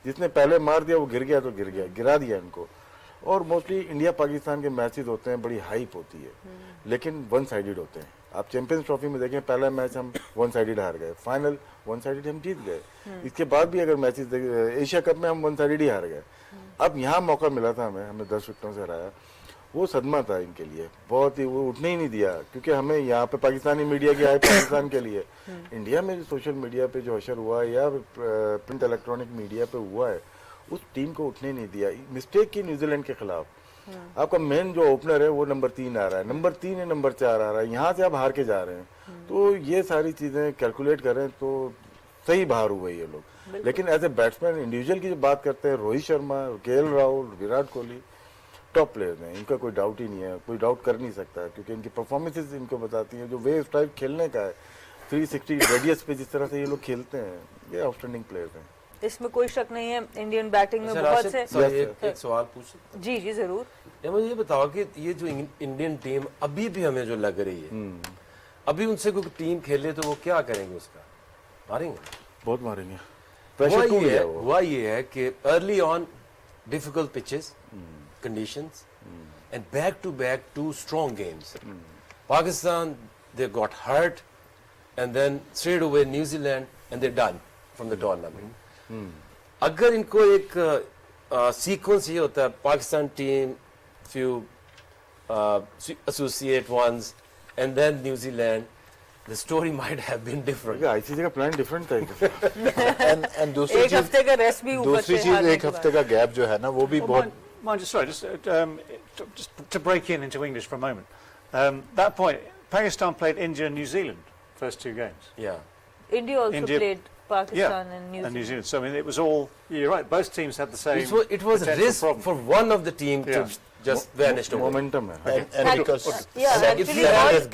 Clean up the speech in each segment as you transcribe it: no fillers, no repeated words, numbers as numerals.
जिसने पहले मार दिया वो गिर गया तो गिर गया, गिरा दिया इनको। और मोस्टली इंडिया पाकिस्तान के मैचेस होते हैं, बड़ी हाइप होती है, लेकिन वन साइडेड होते हैं। आप चैंपियंस ट्रॉफी में देखें, पहला मैच हम वन साइडेड हार गए, फाइनल वन साइडेड हम जीत गए। इसके बाद भी अगर मैचेस एशिया कप में हम वन साइडेड ही हार गए। अब यहाँ मौका मिला था हमें 10 विकेटों से हराया, वो सदमा था इनके लिए बहुत ही, वो उठने ही नहीं दिया। क्योंकि हमें यहाँ पे पाकिस्तानी मीडिया की आए पाकिस्तान के लिए, इंडिया में सोशल मीडिया पे जो अशर हुआ है या प्रिंट इलेक्ट्रॉनिक मीडिया पे हुआ है, उस टीम को उठने नहीं दिया। मिस्टेक की न्यूजीलैंड के खिलाफ, आपका मेन जो ओपनर है वो नंबर 3 आ रहा है, नंबर 3 है, नंबर 4 आ रहा है, यहाँ से आप हार के जा रहे हैं। तो ये सारी चीजें कैलकुलेट करें तो सही बाहर हुए ये लोग। लेकिन एज ए बैट्समैन इंडिविजुअल की जब बात करते हैं, Rohit Sharma, KL Rahul, Virat Kohli top players हैं, इनका कोई डाउट ही नहीं है, कोई डाउट कर नहीं सकता है, क्योंकि इनकी परफॉर्मेंसेज इनको बताती है। जो वे टाइप खेलने का है 360 रेडियस पे जिस तरह से ये लोग खेलते हैं, ये आउटस्टैंडिंग प्लेयर्स हैं, इसमें कोई शक नहीं है। इंडियन बैटिंग में बहुत से एक सवाल पूछ। जी जी जरूर। मुझे ये बताओ कि ये जो इंडियन टीम अभी भी हमें जो लग रही है, अभी उनसे कोई टीम खेले तो वो क्या करेंगे, उसका मारेंगे, बहुत मारेंगे। हुआ ये है कि early on difficult pitches conditions and back to back 2 strong games. Pakistan, they got hurt, and then straight away New Zealand and they're done from the tournament. अगर इनको एक सीक्वेंस ये होता है, Pakistan team, few associate ones, and then New Zealand, the story might have been different. ICC का plan different था। and दूसरी एक हफ्ते का रेस्ट भी ऊपर से, दूसरी चीज एक हफ्ते का गैप जो है ना, वो भी बहुत just to break into English for a moment. That point, Pakistan played India and New Zealand first 2 games. Yeah. India also played Pakistan and New Zealand. So I mean, it was all, you're right, both teams had the same. It was a risk problem for one of the team to just vanish away. Momentum hai. And because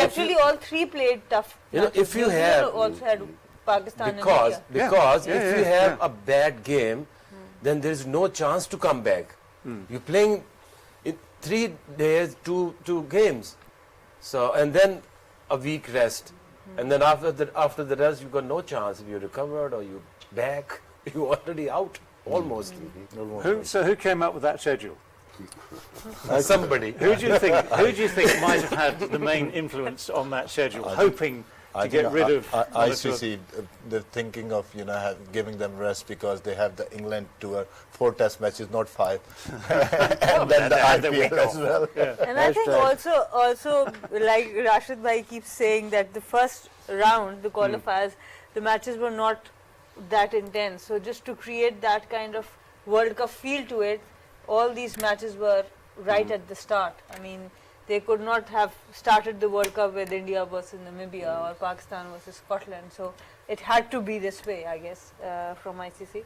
actually all 3 played tough. You know, if you have also had Pakistan and because India. because if you have a bad game, then there is no chance to come back. You're playing in 3 days, two games, so and then a week rest, and then after the rest you got no chance. If you recovered or you back, you already out almost. Who came up with that schedule? Somebody. Who do you think might have had the main influence on that schedule, hoping to get rid of ICC? They're thinking of giving them rest because they have the England tour, 4 test matches, not 5, and then the IPL as well. And I think also like Rashid bhai keeps saying that the first round, the qualifiers, the matches were not that intense. So just to create that kind of World Cup feel to it, all these matches were right at the start. I mean, they could not have started the World Cup with India versus Namibia or Pakistan versus Scotland. So it had to be this way, I guess, from ICC.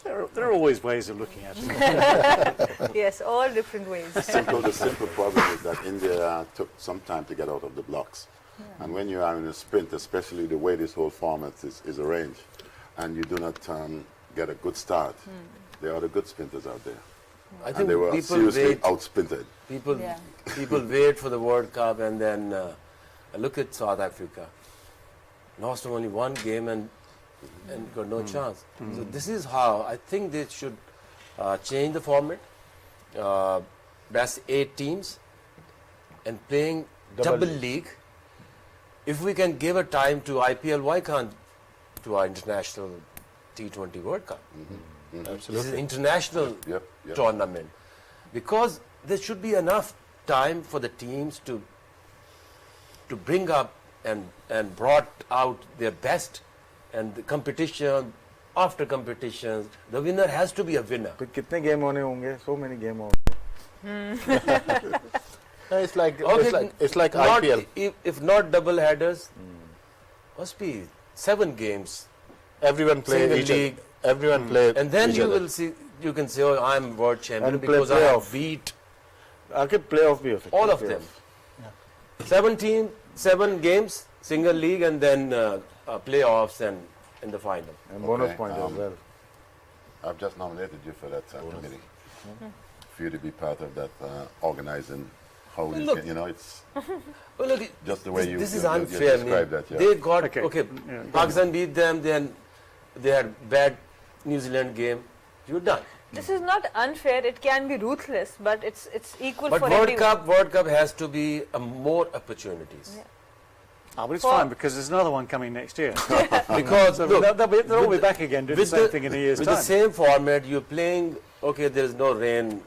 There are always ways of looking at it. Yes, all different ways. The simple problem is that India took some time to get out of the blocks. And when you are in a sprint, especially the way this whole format is arranged, and you do not get a good start, there are the good sprinters out there. I think and they were people seriously out-sprinted. People wait for the World Cup, and then look at South Africa. Lost only 1 game and got no chance. So this is how I think they should change the format. Best 8 teams and playing double league. If we can give a time to IPL, why can't to our international T20 World Cup? Absolutely. This is an international tournament, because there should be enough time for the teams to bring up and brought out their best, and the competition after competitions, the winner has to be a winner. तो कितने game होने होंगे? So many game होंगे. It's like IPL. If not double headers, must be 7 games. Everyone play Single each league. Everyone play. And then each you other. will see. You can say, "Oh, I'm world champion And play because I have playoff. beat Aaqib playoff भी हो सकता है. all of them." 7 games, single league, and then playoffs and in the final. And bonus point as well. I've just nominated you for that committee, for you to be part of that organizing. How Well, you look. can, it's Well, look, just the way you this is you unfair. describe that. Yeah. They got Okay. Pakistan beat them. Then they had bad New Zealand game. you're done. This is not unfair. It can be ruthless, but it's equal But for World everyone. Cup has to be more opportunities. Yeah. Oh, but it's For- fine because there's another one coming next year. Because So look, they'll all be with back again doing the same thing in a year's with time. the same format, you're playing. Okay, there's no rain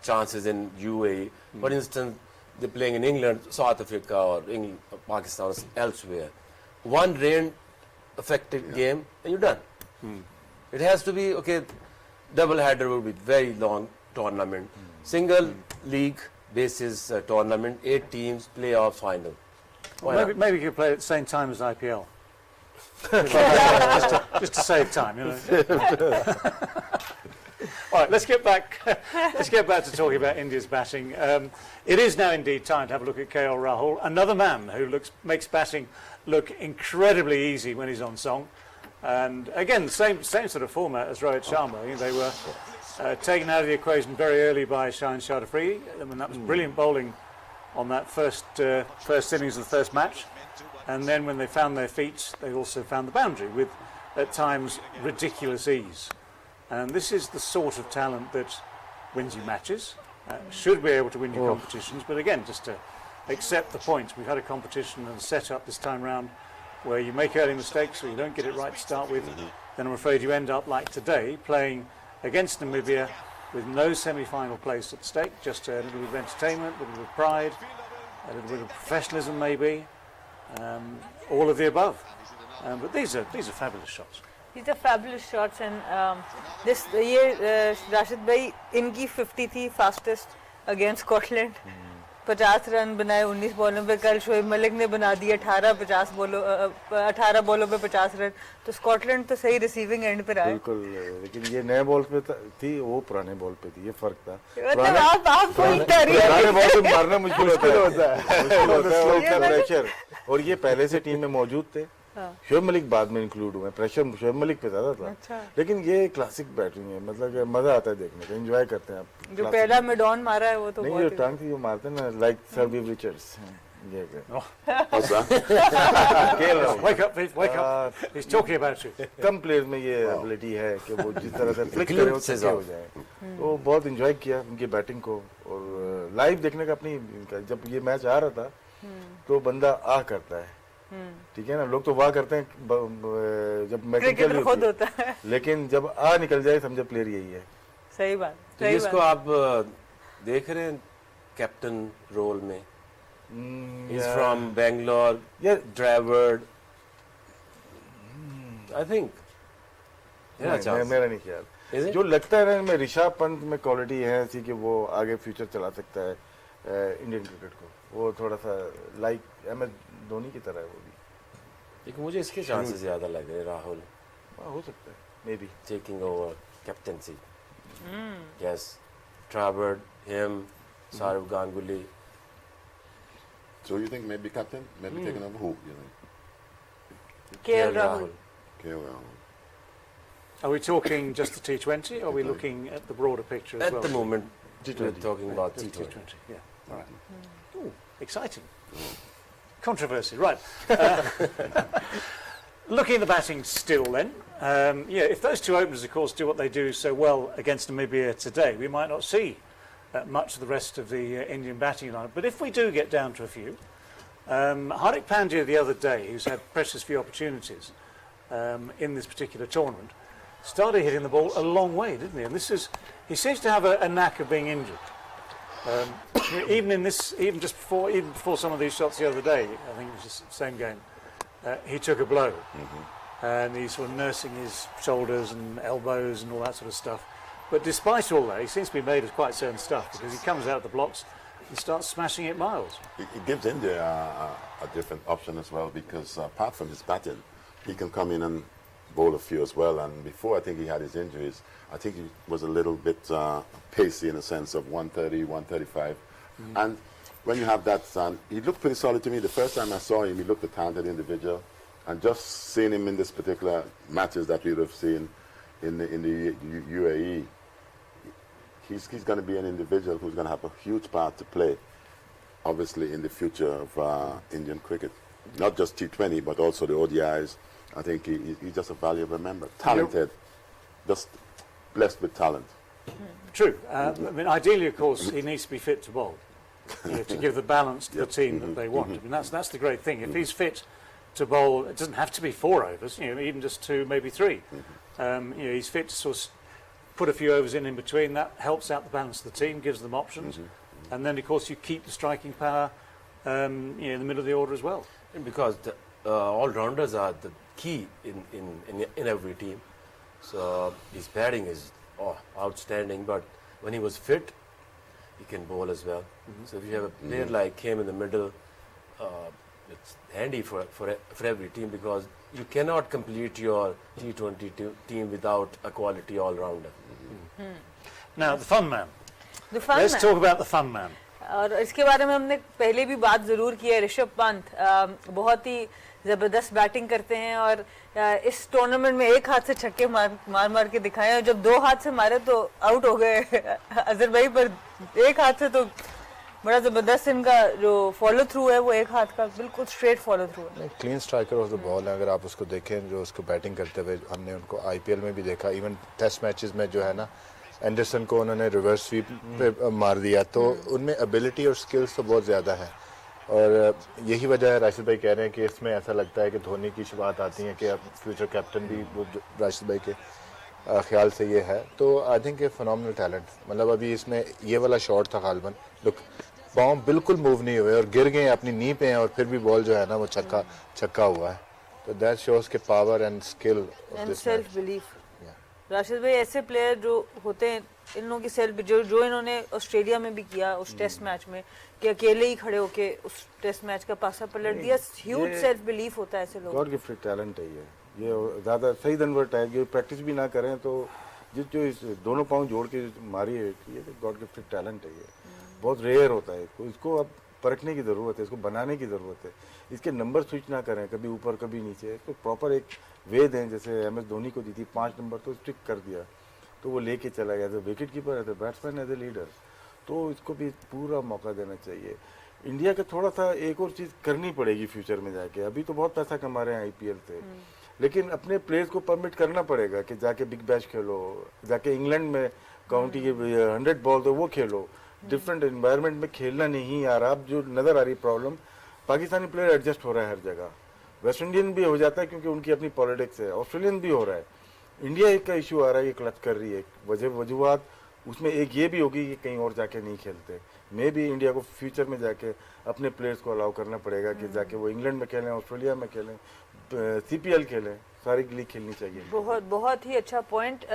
chances in UAE. For instance, they're playing in England, South Africa, or England, Pakistan, or elsewhere. One rain-affected game, and you're done. It has to be okay. Double header will be very long tournament. Single league basis tournament, 8 teams, playoff final. Why not? Maybe you could play at the same time as IPL. just to save time, you know. All right, let's get back. Let's get back to talking about India's batting. It is now indeed time to have a look at KL Rahul, another man who makes batting look incredibly easy when he's on song. And again, the same sort of format as Rohit Sharma. They were taken out of the equation very early by Shaheen Shah Afridi. I mean, that was brilliant bowling on that first innings of the first match. And then when they found their feet, they also found the boundary with, at times, ridiculous ease. And this is the sort of talent that wins you matches, should be able to win you competitions, but again, just to accept the points. We've had a competition and a set-up this time round where you make early mistakes or you don't get it right to start with, then I'm afraid you end up like today, playing against Namibia with no semi-final place at stake, just a little bit of entertainment, a little bit of pride, a little bit of professionalism maybe, all of the above. But these are fabulous shots. These are fabulous shots, and this year Rashid bhai inki 50 thi fastest against Scotland. 50 run बनाए 19 बॉलों पे. कल शोएब मलिक ने बना दिए 18 बॉलों पे 50 run. तो स्कॉटलैंड तो सही रिसीविंग एंड पे रहा है. बिल्कुल, लेकिन ये नए बॉल पे थी, वो पुराने बॉल पे थी, ये फर्क था. मतलब आप कोई पुराने बॉल पे मारना मुश्किल होता है, प्रेशर. और ये पहले से टीम में मौजूद थे. शोएब मलिक बाद में इंक्लूड हुए. प्रेशर शोएब मलिक पे ज्यादा था. अच्छा. लेकिन ये क्लासिक बैटिंग है, मतलब मजा आता है देखने का, एंजॉय करते हैं आप. जो पहला मिडॉन मारा है वो तो नहीं, बहुत जो टांग थी वो मारते हैं ना, लाइक सर वी रिचर्ड्स. ये Wake up, Viv, wake up. He's talking about you. Come players में ये एबिलिटी है कि वो जिस तरह से फ्लिक करे उससे हो जाए. तो बहुत एंजॉय किया उनकी बैटिंग को. और लाइव देखने का अपनी, जब ये मैच आ रहा था तो बंदा आ करता है, ठीक है ना. लोग तो वाह करते हैं जब मैच क्रिकेटर खुद होता है, लेकिन जब आ निकल जाए समझे प्लेयर यही है. सही बात. तो इसको आप देख रहे हैं कैप्टन रोल में. He's from Bangalore, Javed. I think. मेरा नहीं ख्याल. Is it? जो लगता है ना, में ऋषभ पंत में क्वालिटी है ऐसी कि वो आगे फ्यूचर चला सकता है इंडियन क्रिकेट को. वो थोड़ा सा लाइक MS धोनी की तरह है वो भी. लेकिन मुझे इसके चांसेस ज्यादा लग रहे हैं. राहुल हो सकता है may be taking over captaincy. Yes, Javed, him, Saurav Ganguly. So you think maybe captain, maybe taking over who? You think? KL Rahul. KL Rahul. Are we talking just the T20 or are we looking at the broader picture as At well? the moment, we're T20. talking about Just T20. T20, yeah. All right. Ooh, exciting. Controversy, right. Looking at the batting still then, if those two openers, of course, do what they do so well against Namibia today, we might not see much of the rest of the Indian batting lineup. But if we do get down to a few, Hardik Pandya the other day, who's had precious few opportunities in this particular tournament, started hitting the ball a long way, didn't he? And he seems to have a knack of being injured. Even before some of these shots the other day, I think it was just the same game, he took a blow. And he's sort of nursing his shoulders and elbows and all that sort of stuff. But despite all that, he seems to be made of quite certain stuff because he comes out of the blocks and starts smashing it miles. It gives India a different option as well, because apart from his batting, he can come in and bowl a few as well. And before I think he had his injuries, I think he was a little bit pacey in a sense of 130, 135. And when you have that, he looked pretty solid to me. The first time I saw him, he looked a talented individual. And just seeing him in this particular matches that we would have seen in the UAE, he's going to be an individual who's going to have a huge part to play, obviously, in the future of Indian cricket. Not just T20, but also the ODIs. I think he's just a valuable member. Talented, just blessed with talent. True. I mean, ideally, of course, he needs to be fit to bowl, to give the balance to the team that they want. I mean, that's the great thing. If he's fit to bowl, it doesn't have to be 4 overs. Even just 2, maybe 3. He's fit to sort of put a few overs in between. That helps out the balance of the team, gives them options, and then of course you keep the striking power in the middle of the order as well. And because the all-rounders are the key in every team. So his batting is outstanding, but when he was fit, he can bowl as well. So if you have a player like him in the middle, it's handy for every team, because you cannot complete your T20 team without a quality all-rounder. Now, the fun man. The fun Let's man. talk about the fun man. और इसके बारे में हमने पहले भी बात ज़रूर की है। ऋषभ पंत बहुत ही ज़बरदस्त बैटिंग करते हैं और इस टूर्नामेंट में एक हाथ से छक्के मार के दिखाए, और जब 2 हाथ से मारे तो आउट हो गए अजहर भाई, पर एक हाथ से तो बड़ा ज़बरदस्त इनका जो फॉलो थ्रू है वो एक हाथ का बिल्कुल स्ट्रेट फॉलो थ्रू है। Clean striker of the ball है। अगर आप उसको देखें, जो उसको बैटिंग करते हुए हमने उनको आईपीएल में भी देखा, इवन टेस्ट मैचेस में जो है ना, एंडरसन को उन्होंने रिवर्स स्वीप पे मार दिया, तो उनमें एबिलिटी और स्किल्स तो बहुत ज़्यादा है। और यही वजह है, राशिद भाई कह रहे हैं कि इसमें ऐसा लगता है कि धोनी की बात आती है कि अब फ्यूचर कैप्टन भी वो राशिद भाई के ख्याल से ये है। तो I think A phenomenal talent. मतलब अभी इसमें ये वाला शॉट था गालिबन, लुक पाँव बिल्कुल मूव नहीं हुए और गिर गए अपनी नी पे हैं, और फिर भी बॉल जो है ना वो छक्का हुआ है। तो दैट शोज के power and skill and self belief. Rashid भाई, ऐसे प्लेयर जो होते हैं, इन लोगों की सेल्फ जो इन्होंने ऑस्ट्रेलिया में भी किया उस टेस्ट मैच में, कि अकेले ही खड़े होके उस टेस्ट मैच का पासा पलट दिया, ह्यूज सेल्फ बिलीफ होता है ऐसे लोग। गॉड गिफ्टेड टैलेंट है ये ज़्यादा सही दनवर्ट है। ये प्रैक्टिस भी ना करें तो जो इस दोनों पाँव जोड़ के मारी है, ये गॉड गिफ्टेड टैलेंट है। ये बहुत रेयर होता है, इसको अब परखने की ज़रूरत है, इसको बनाने की ज़रूरत है। इसके नंबर स्विच ना करें, कभी ऊपर कभी नीचे, इसको प्रॉपर एक वे दें। जैसे MS धोनी को दी थी 5 नंबर, तो स्टिक कर दिया, तो वो लेके चला गया। As a wicket keeper, as a batsman, as a leader, तो इसको भी पूरा मौका देना चाहिए। इंडिया का थोड़ा सा एक और चीज़ करनी पड़ेगी फ्यूचर में जाके। अभी तो बहुत पैसा कमा रहे हैं IPL से, लेकिन अपने प्लेयर्स को परमिट करना पड़ेगा कि जाके बिग बैश खेलो, जाके इंग्लैंड में काउंटी के 100 बॉल तो वो खेलो। डिफरेंट एनवायरनमेंट में खेलना नहीं आ रहा। अब जो नज़र आ रही प्रॉब्लम, पाकिस्तानी प्लेयर एडजस्ट हो रहा है हर जगह, वेस्ट इंडियन भी हो जाता है क्योंकि उनकी अपनी पॉलिटिक्स है, ऑस्ट्रेलियन भी हो रहा है। इंडिया का इशू आ रहा है, ये क्लच कर रही है। वजूहत उसमें एक ये भी होगी कि कहीं और जाके नहीं खेलते। मे भी इंडिया को फ्यूचर में जाके अपने प्लेयर्स को अलाउ करना पड़ेगा कि जाके वो इंग्लैंड में खेलें, ऑस्ट्रेलिया में खेलें, CPL खेलें, सारी लीग खेलनी चाहिए। बहुत ही अच्छा point.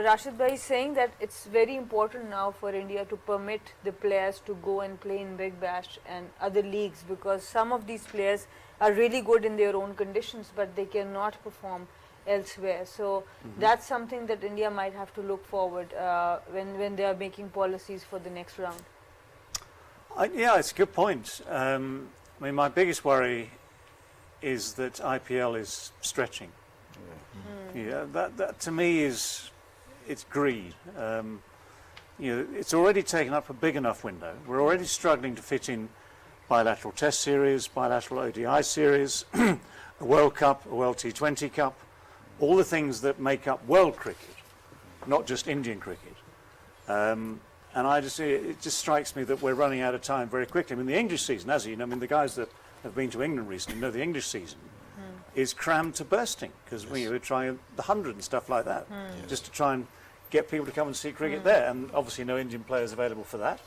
Rashid bhai is saying that it's very important now for India to permit the players to go and play in Big Bash and other leagues, because some of these players are really good in their own conditions, but they cannot perform elsewhere. So that's something that India might have to look forward when they are making policies for the next round. Yeah, it's a good point. I mean, my biggest worry is that IPL is stretching. Yeah, that to me it's greed. It's already taken up a big enough window. We're already struggling to fit in bilateral test series, bilateral ODI series, a World Cup, a World T20 Cup, all the things that make up world cricket, not just Indian cricket. And it just strikes me that we're running out of time very quickly. I mean, the English season, as you know, I mean, the guys that have been to England recently know the English season is crammed to bursting, because we were trying the 100 and stuff like that, just to try and get people to come and see cricket there, and obviously no Indian players available for that.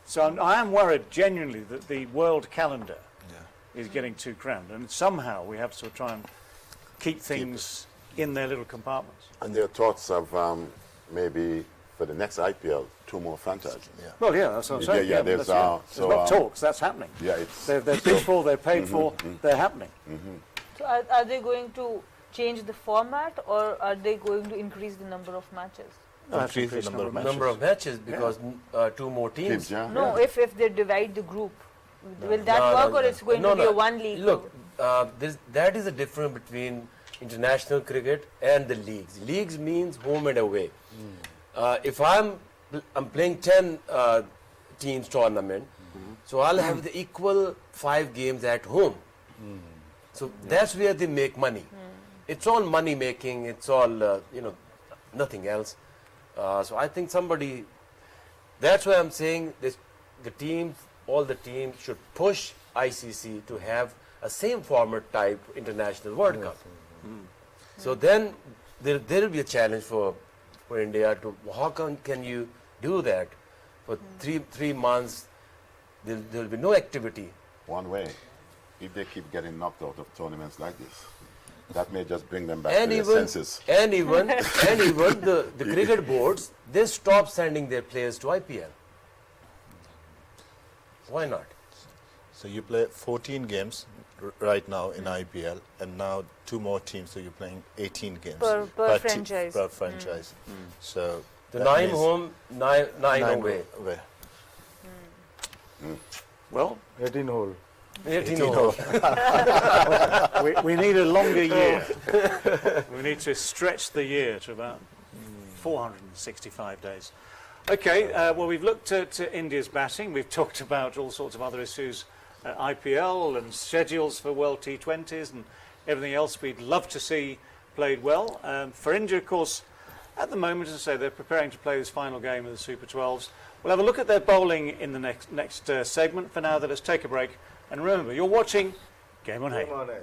So I am worried genuinely that the world calendar is getting too crammed, and somehow we have to try and keep things in their little compartments. And there are thoughts of maybe for the next IPL 2 more franchises. Well, yeah, that's what I'm saying. Yeah, there's not talks, that's happening. Yeah, it's they're paid for, they're paid for, they're happening. So are they going to change the format, or are they going to increase the number of matches? Increase the number of matches. Number of matches, because 2 more teams. No, if they divide the group, will that work, or it's going to be a one league? Look, that is the difference between international cricket and the leagues. Leagues means home and away. If I'm playing 10 teams tournament, so I'll have the equal 5 games at home. So that's where they make money. It's all money making. It's all nothing else. So I think somebody, that's why I'm saying this, the teams, all the teams should push ICC to have a same format type international World Cup. So then there will be a challenge for India to, how can you do that for three months? There will be no activity. One way, if they keep getting knocked out of tournaments like this, that may just bring them back And to their even, senses. and even the cricket boards, they stop sending their players to IPL. Why not? So you play 14 games right now in IPL, and now 2 more teams, so you're playing 18 games Per te- franchise. per franchise. So The that 9 means home, 9 9 away. away. Well, 18 hole. 18 home. we need a longer year. We need to stretch the year to about 465 days. Okay, well, we've looked at India's batting. We've talked about all sorts of other issues, IPL and schedules for World T20s and everything else we'd love to see played well. For India, of course, at the moment, as I say, they're preparing to play this final game of the Super 12s. We'll have a look at their bowling in the next segment. For now, let's take a break. And remember, you're watching Game on Hay. Game on Hay.